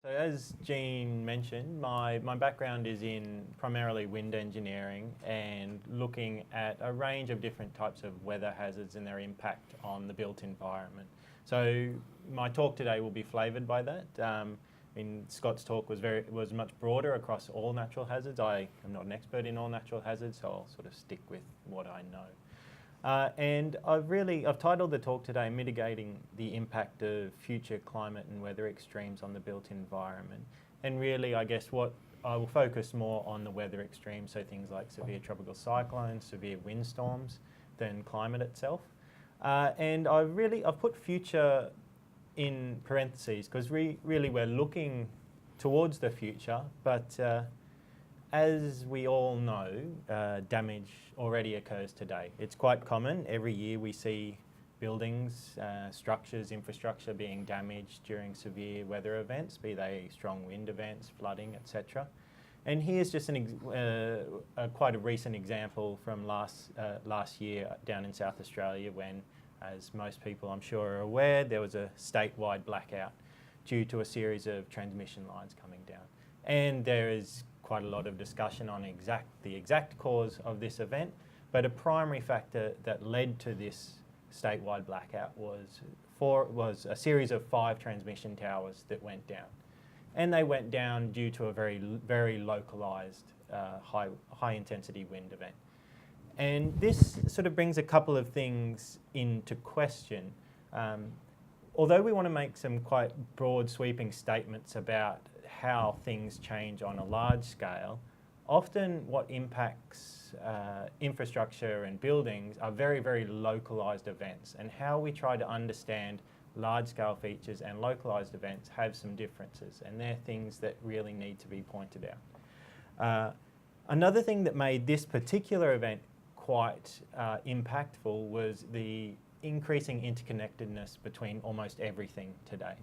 So as Jean mentioned, my background is in primarily wind engineering and looking at a range of different types of weather hazards and their impact on the built environment. So my talk today will be flavoured by that. Scott's talk was much broader across all natural hazards. I am not an expert in all natural hazards, so I'll sort of stick with what I know. And I've titled the talk today, Mitigating the Impact of Future Climate and Weather Extremes on the Built Environment. And really, I guess what I will focus more on the weather extremes, so things like severe tropical cyclones, severe windstorms, than climate itself. And I've put future in parentheses because really we're looking towards the future, but as we all know, damage already occurs today. It's quite common. Every year we see buildings, structures, infrastructure being damaged during severe weather events, be they strong wind events, flooding, etc. And here's just quite a recent example from last year down in South Australia when, as most people I'm sure are aware, there was a statewide blackout due to a series of transmission lines coming down. And there is quite a lot of discussion on the exact cause of this event, but a primary factor that led to this statewide blackout was a series of 5 transmission towers that went down. And they went down due to a very localised high intensity wind event. And this sort of brings a couple of things into question. Although we want to make some quite broad sweeping statements about how things change on a large scale, often what impacts infrastructure and buildings are very localised events, and how we try to understand large-scale features and localised events have some differences, and they're things that really need to be pointed out. Another thing that made this particular event quite impactful was the increasing interconnectedness between almost everything today.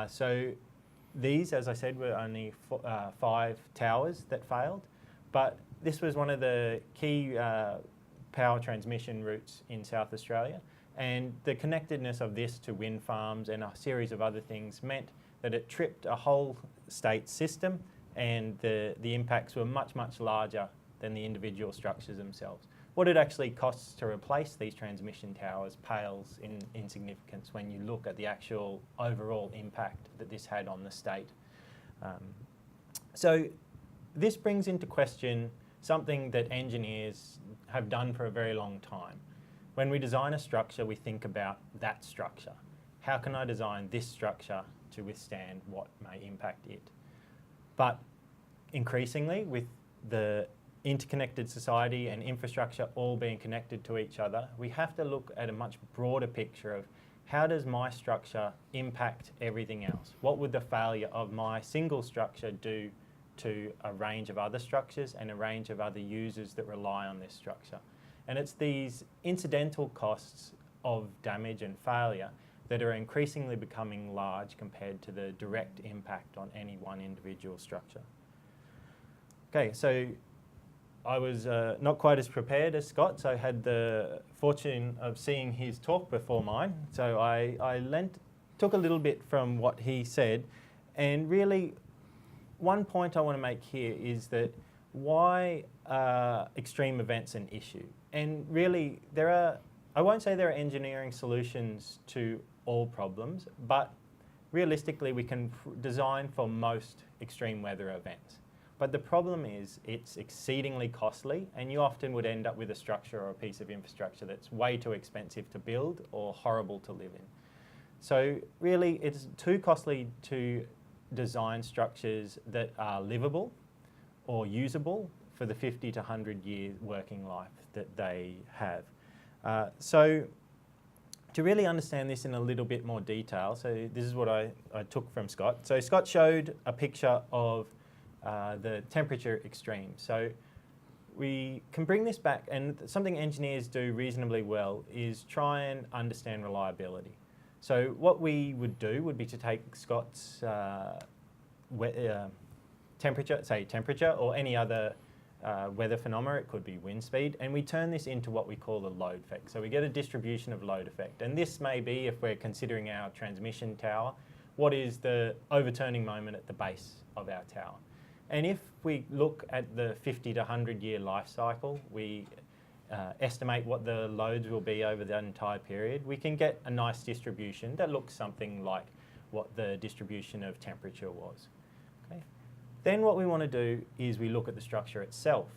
So these, as I said, were only 5 towers that failed, but this was one of the key power transmission routes in South Australia, and the connectedness of this to wind farms and a series of other things meant that it tripped a whole state system, and the impacts were much larger than the individual structures themselves. What it actually costs to replace these transmission towers pales in significance when you look at the actual overall impact that this had on the state. So this brings into question something that engineers have done for a very long time. When we design a structure, we think about that structure. How can I design this structure to withstand what may impact it? But increasingly, with the interconnected society and infrastructure all being connected to each other, we have to look at a much broader picture of how does my structure impact everything else? What would the failure of my single structure do to a range of other structures and a range of other users that rely on this structure? And it's these incidental costs of damage and failure that are increasingly becoming large compared to the direct impact on any one individual structure. Okay, so I was not quite as prepared as Scott, so I had the fortune of seeing his talk before mine. So I took a little bit from what he said, and really one point I want to make here is that why are extreme events an issue? And really I won't say there are engineering solutions to all problems, but realistically we can design for most extreme weather events. But the problem is it's exceedingly costly, and you often would end up with a structure or a piece of infrastructure that's way too expensive to build or horrible to live in. So really it's too costly to design structures that are livable or usable for the 50 to 100 year working life that they have. So to really understand this in a little bit more detail, so this is what I took from Scott. So Scott showed a picture of the temperature extreme. So we can bring this back, and something engineers do reasonably well is try and understand reliability. So what we would do would be to take Scott's temperature or any other weather phenomena, it could be wind speed, and we turn this into what we call a load effect. So we get a distribution of load effect, and this may be, if we're considering our transmission tower, what is the overturning moment at the base of our tower. And if we look at the 50 to 100 year life cycle, we estimate what the loads will be over that entire period, we can get a nice distribution that looks something like what the distribution of temperature was. Okay. Then what we want to do is we look at the structure itself,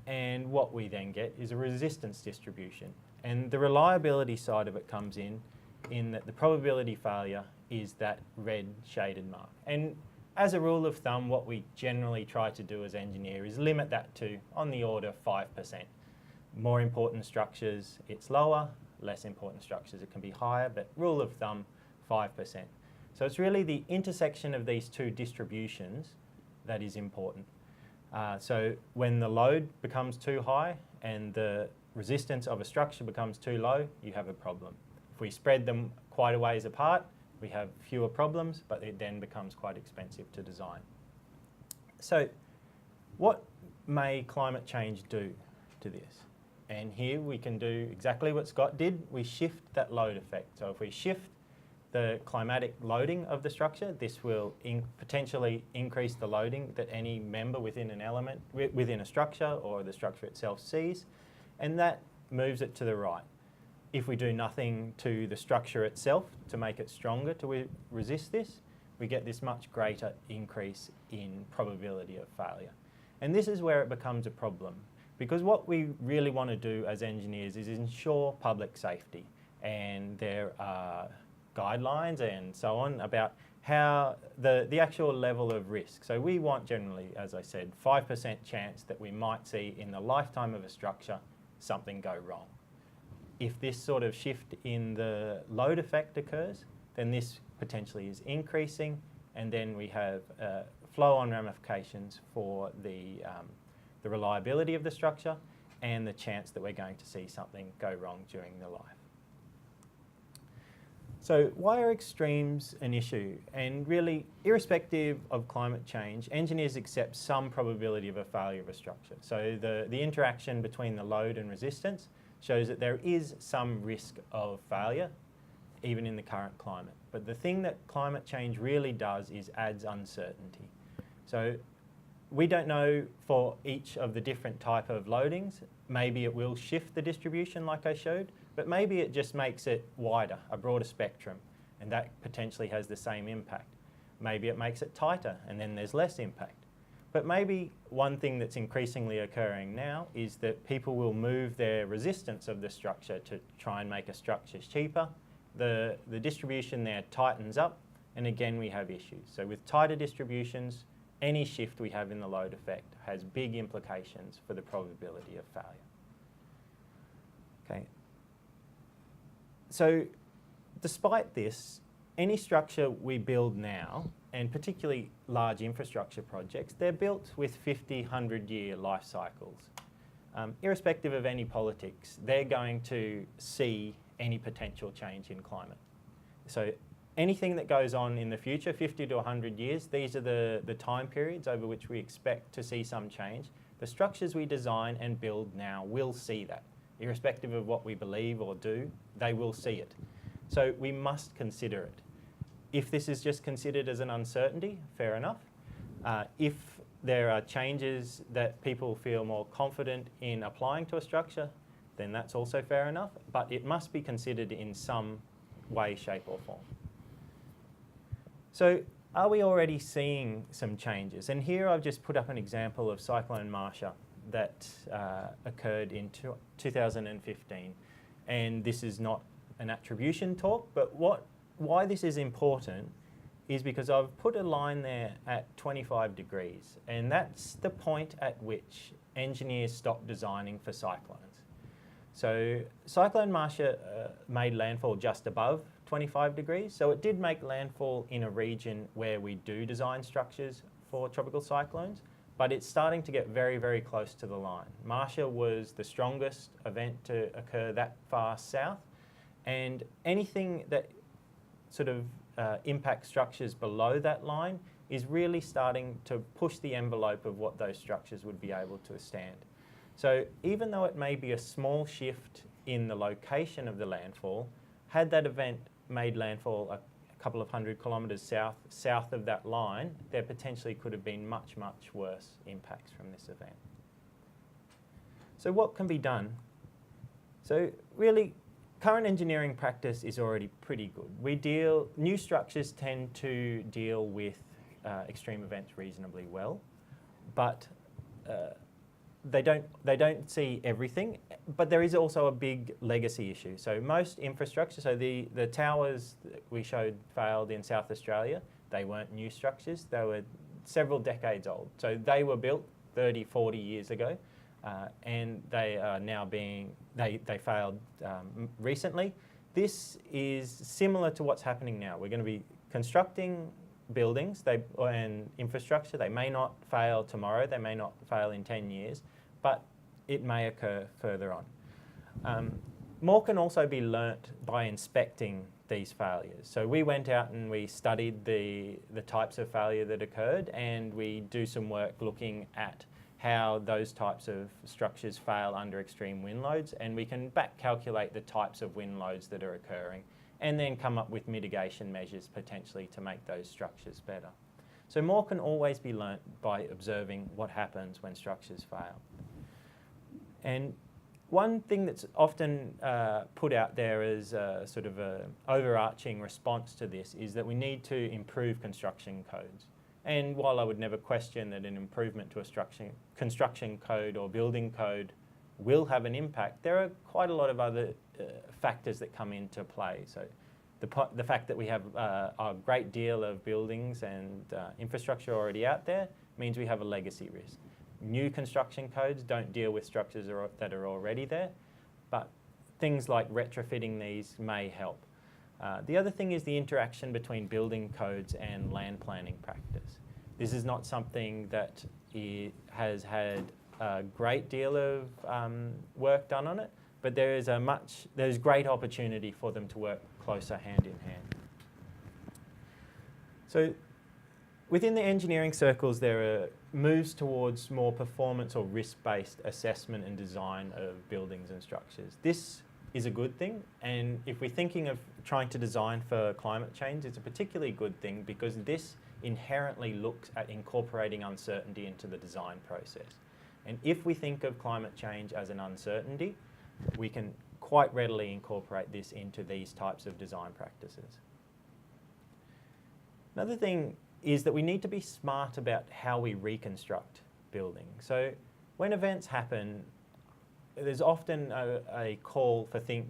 and what we then get is a resistance distribution. And the reliability side of it comes in that the probability failure is that red shaded mark. And as a rule of thumb, what we generally try to do as engineers is limit that to on the order of 5%. More important structures, it's lower. Less important structures, it can be higher, but rule of thumb, 5%. So it's really the intersection of these two distributions that is important. So when the load becomes too high and the resistance of a structure becomes too low, you have a problem. If we spread them quite a ways apart, we have fewer problems, but it then becomes quite expensive to design. So what may climate change do to this? And here we can do exactly what Scott did. We shift that load effect. So if we shift the climatic loading of the structure, this will potentially increase the loading that any member within an element, within a structure or the structure itself sees, and that moves it to the right. If we do nothing to the structure itself to make it stronger to resist this, we get this much greater increase in probability of failure. And this is where it becomes a problem, because what we really want to do as engineers is ensure public safety, and there are guidelines and so on about how the actual level of risk. So we want generally, as I said, 5% chance that we might see in the lifetime of a structure something go wrong. If this sort of shift in the load effect occurs, then this potentially is increasing, and then we have flow-on ramifications for the reliability of the structure and the chance that we're going to see something go wrong during the life. So why are extremes an issue? And really, irrespective of climate change, engineers accept some probability of a failure of a structure. So the interaction between the load and resistance shows that there is some risk of failure, even in the current climate. But the thing that climate change really does is adds uncertainty. So we don't know for each of the different type of loadings. Maybe it will shift the distribution like I showed, but maybe it just makes it wider, a broader spectrum, and that potentially has the same impact. Maybe it makes it tighter, and then there's less impact. But maybe one thing that's increasingly occurring now is that people will move their resistance of the structure to try and make a structure cheaper. The distribution there tightens up, and again we have issues. So with tighter distributions, any shift we have in the load effect has big implications for the probability of failure. Okay. So despite this, any structure we build now, and particularly large infrastructure projects, they're built with 50, 100-year life cycles. Irrespective of any politics, they're going to see any potential change in climate. So anything that goes on in the future, 50 to 100 years, these are the time periods over which we expect to see some change. The structures we design and build now will see that. Irrespective of what we believe or do, they will see it. So we must consider it. If this is just considered as an uncertainty, fair enough. If there are changes that people feel more confident in applying to a structure, then that's also fair enough, but it must be considered in some way, shape or form. So are we already seeing some changes? And here I've just put up an example of Cyclone Marcia that occurred in 2015. And this is not an attribution talk, but why this is important is because I've put a line there at 25 degrees, and that's the point at which engineers stop designing for cyclones. So Cyclone Marcia made landfall just above 25 degrees, so it did make landfall in a region where we do design structures for tropical cyclones, but it's starting to get very, very close to the line. Marcia was the strongest event to occur that far south, and anything that sort of impacts structures below that line is really starting to push the envelope of what those structures would be able to withstand. So even though it may be a small shift in the location of the landfall, had that event made landfall a couple of 100 kilometres south of that line, there potentially could have been much, much worse impacts from this event. So what can be done? So really, current engineering practice is already pretty good. New structures tend to deal with extreme events reasonably well, but they don't see everything. But there is also a big legacy issue. So most infrastructure, so the towers that we showed failed in South Australia, they weren't new structures, they were several decades old. So they were built 30, 40 years ago, and they are now they failed recently. This is similar to what's happening now. We're going to be constructing buildings and infrastructure. They may not fail tomorrow, they may not fail in 10 years, but it may occur further on. More can also be learnt by inspecting these failures. So we went out and we studied the types of failure that occurred, and we do some work looking at how those types of structures fail under extreme wind loads, and we can back calculate the types of wind loads that are occurring and then come up with mitigation measures potentially to make those structures better. So more can always be learnt by observing what happens when structures fail. And one thing that's often put out there as sort of an overarching response to this is that we need to improve construction codes. And while I would never question that an improvement to a construction code or building code will have an impact, there are quite a lot of other factors that come into play. So the fact that we have a great deal of buildings and infrastructure already out there means we have a legacy risk. New construction codes don't deal with structures that are already there, but things like retrofitting these may help. The other thing is the interaction between building codes and land planning practice. This is not something that has had a great deal of work done on it, but there's great opportunity for them to work closer hand in hand. So within the engineering circles, there are moves towards more performance or risk-based assessment and design of buildings and structures. This is a good thing, and if we're thinking of trying to design for climate change, it's a particularly good thing because this inherently looks at incorporating uncertainty into the design process. And if we think of climate change as an uncertainty, we can quite readily incorporate this into these types of design practices. Another thing is that we need to be smart about how we reconstruct buildings. So when events happen, there's often a call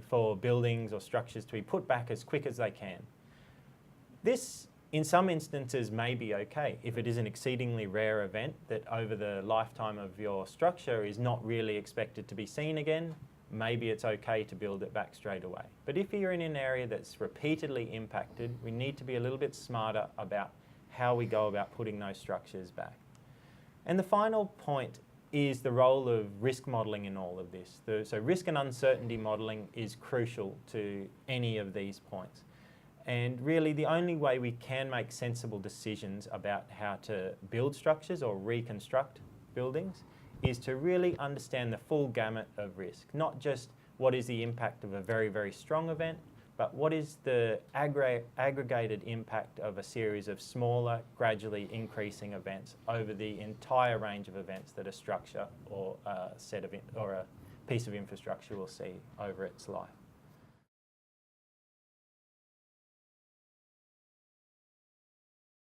for buildings or structures to be put back as quick as they can. This, in some instances, may be okay. If it is an exceedingly rare event that over the lifetime of your structure is not really expected to be seen again, maybe it's okay to build it back straight away. But if you're in an area that's repeatedly impacted, we need to be a little bit smarter about how we go about putting those structures back. And the final point is the role of risk modelling in all of this. So risk and uncertainty modelling is crucial to any of these points. And really the only way we can make sensible decisions about how to build structures or reconstruct buildings is to really understand the full gamut of risk, not just what is the impact of a very, very strong event, but what is the aggregated impact of a series of smaller, gradually increasing events over the entire range of events that a structure or a piece of infrastructure will see over its life.